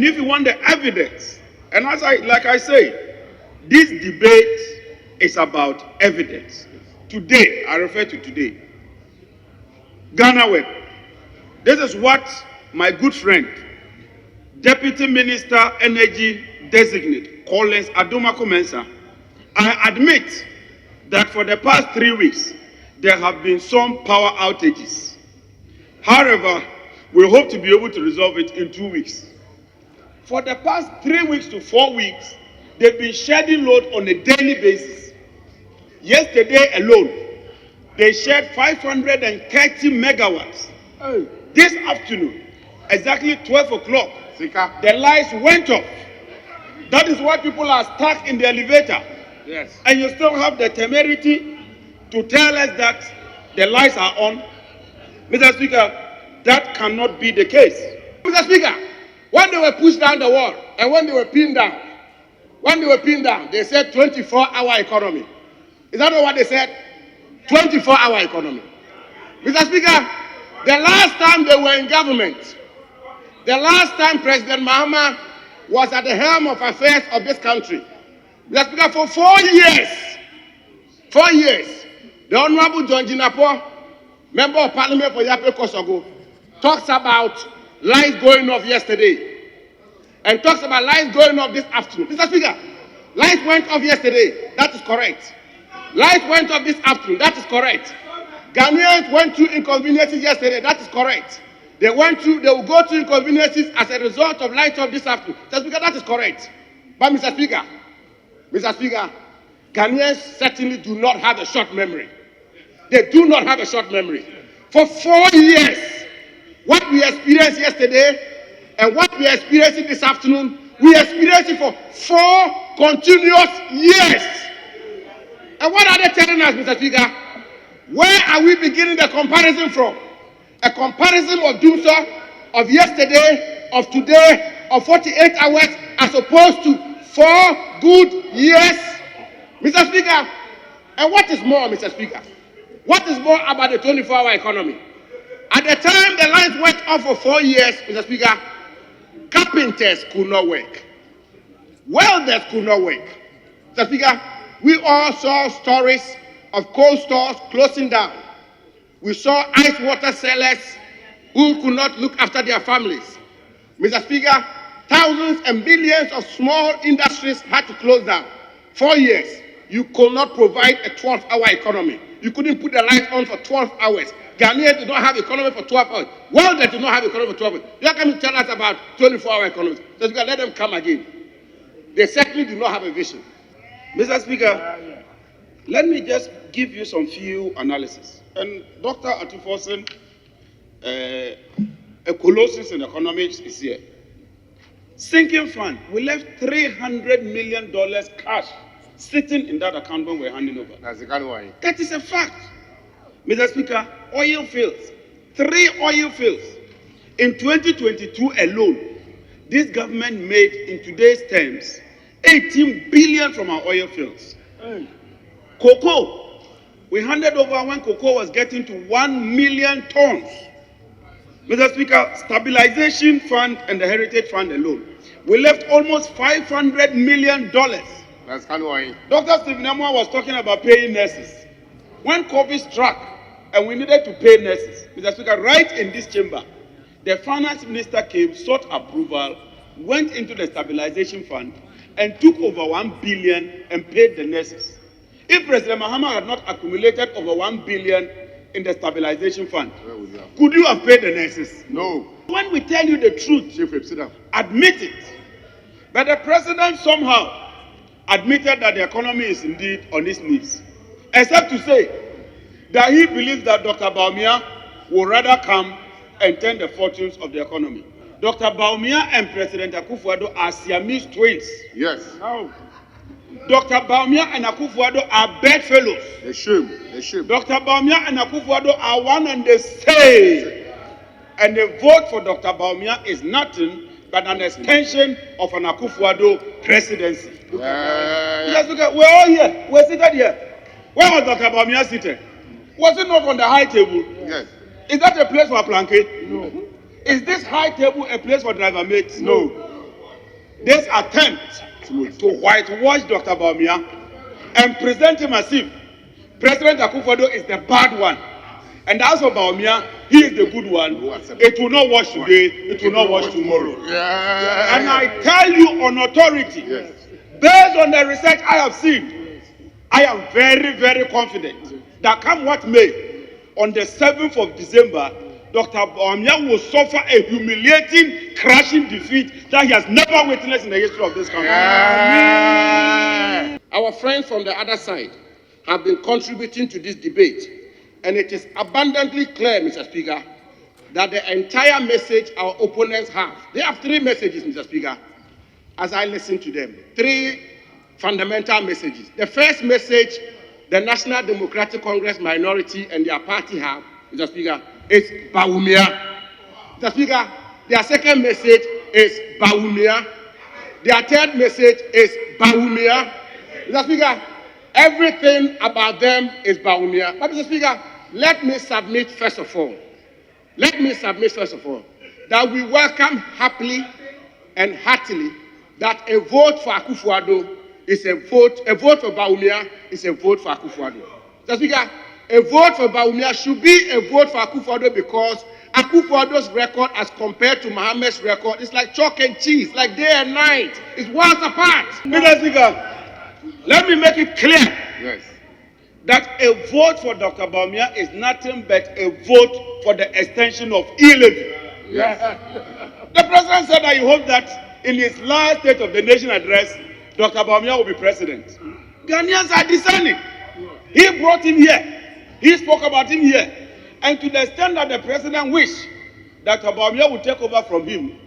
And if you want the evidence, and like I say, this debate is about evidence. Today, I refer to today. GHOne. This is what my good friend, Deputy Minister Energy Designate, Collins Aduma Comensa. I admit that for the past 3 weeks, there have been some power outages. However, we hope to be able to resolve it in 2 weeks. For the past 3 weeks to 4 weeks, they've been shedding load on a daily basis. Yesterday alone, they shed 530 megawatts. This afternoon, exactly 12 o'clock, the lights went off. That is why people are stuck in the elevator. Yes. And you still have the temerity to tell us that the lights are on. Mr. Speaker, that cannot be the case. Mr. Speaker, when they were pushed down the wall and when they were pinned down, they said 24-hour economy. Is that not what they said? 24-hour economy. Mr. Speaker, the last time they were in government, the last time President Mahama was at the helm of affairs of this country, Mr. Speaker, for 4 years, the Honorable Jinapor, Member of Parliament for Yape Kosogo, talks about lights going off yesterday and talks about lights going off this afternoon. Mr. Speaker, lights went off yesterday. That is correct. Lights went off this afternoon. That is correct. Ghanaians went through inconveniences yesterday. That is correct. They will go through inconveniences as a result of lights off this afternoon. Mr. Speaker, that is correct. But Mr. Speaker, Ghanaians certainly do not have a short memory. They do not have a short memory. For 4 years, what we experienced yesterday and what we are experiencing this afternoon, we experienced it for 4 continuous years. And what are they telling us, Mr. Speaker? Where are we beginning the comparison from? A comparison of doomsday of yesterday, of today, of 48 hours, as opposed to 4 good years? Mr. Speaker, and what is more, Mr. Speaker? What is more about the 24-hour economy? At the time the lines went off for 4 years, Mr. Speaker, carpenters could not work. Welders could not work. Mr. Speaker, we all saw stories of cold stores closing down. We saw ice water sellers who could not look after their families. Mr. Speaker, thousands and billions of small industries had to close down. 4 years, you could not provide a 12-hour economy. You couldn't put the lights on for 12 hours. Ghanaians did not have economy for 12 hours. Welders did not have economy for 12 hours. They are coming to tell us about 24-hour economy. So Speaker, let them come again. They certainly do not have a vision. Mr. Speaker, let me just give you some few analysis. And Dr. Atufosin, a colossus in economics, is here. Sinking fund, we left $300 million cash sitting in that account when we're handing over. That is a fact. Mr. Speaker, oil fields, 3 oil fields. In 2022 alone, this government made, in today's terms, 18 billion from our oil fields. Cocoa, we handed over when cocoa was getting to 1 million tons. Mr. Speaker, stabilization fund and the heritage fund alone, we left almost $500 million. That's kind of why. Dr. Stephen Amwa was talking about paying nurses. When COVID struck and we needed to pay nurses, Mr. Speaker, right in this chamber, the finance minister came, sought approval, went into the stabilization fund, and took over 1 billion and paid the nurses. If President Mahama had not accumulated over 1 billion in the stabilization fund, could you have paid the nurses? No. When we tell you the truth, Chief Whip, sit down. admit it. But the president somehow admitted that the economy is indeed on its knees, except to say that he believes that Dr. Baumia will rather come and turn the fortunes of the economy. Dr. Baumia and President Akufo-Addo are Siamese twins. Yes. No. Dr. Baumia and Akufo-Addo are bedfellows. They should. Dr. Baumia and Akufo-Addo are one and the same. And the vote for Dr. Baumia is nothing but an extension of an Akufo-Addo presidency. Yes, look at, we're all here. We're seated here. Where was Dr. Baumia seated? Was it not on the high table? Yes. Is that a place for a planquet? No. Is this high table a place for driver mates? No. this attempt to whitewash Dr. Bawumia and present him as if President Akufo-Addo is the bad one. And as for Bawumia, he is the good one. It will not wash today, it will not wash tomorrow. Yeah. And I tell you on authority, based on the research I have seen, I am very, very confident that come what may, on the 7th of December, Dr. Bawumia will suffer a humiliating, crushing defeat that he has never witnessed in the history of this country. Yeah. Our friends from the other side have been contributing to this debate. And it is abundantly clear, Mr. Speaker, that the entire message our opponents have, they have three messages, Mr. Speaker, as I listen to them. Three fundamental messages. The first message, the National Democratic Congress minority and their party have, Mr. Speaker, is Bawumia. Mr. Speaker, their second message is Bawumia. Their third message is Bawumia. Mr. Speaker, everything about them is Bawumia. But Mr. Speaker, let me submit first of all that we welcome happily and heartily that a vote for Akufo-Addo is a vote for Bawumia is a vote for Akufo-Addo. Mr. Speaker, a vote for Bawumia should be a vote for Akufo-Addo because Akufo-Addo's record as compared to Mohammed's record is like chalk and cheese, like day and night. It's worlds apart. Mr. Speaker, let me make it clear that a vote for Dr. Bawumia is nothing but a vote for the extension of e-levy. The president said that he hoped that in his last State of the Nation address, Dr. Bawumia will be president. Ghanaians are discerning. He brought him here. He spoke about him here. And to the extent that the president wished that Dr. Bawumia would take over from him,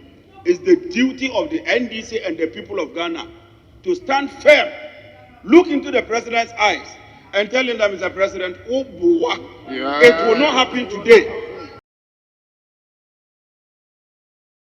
is the duty of the NDC and the people of Ghana to stand firm, look into the president's eyes, and tell him that, Mr. President, it will not happen today.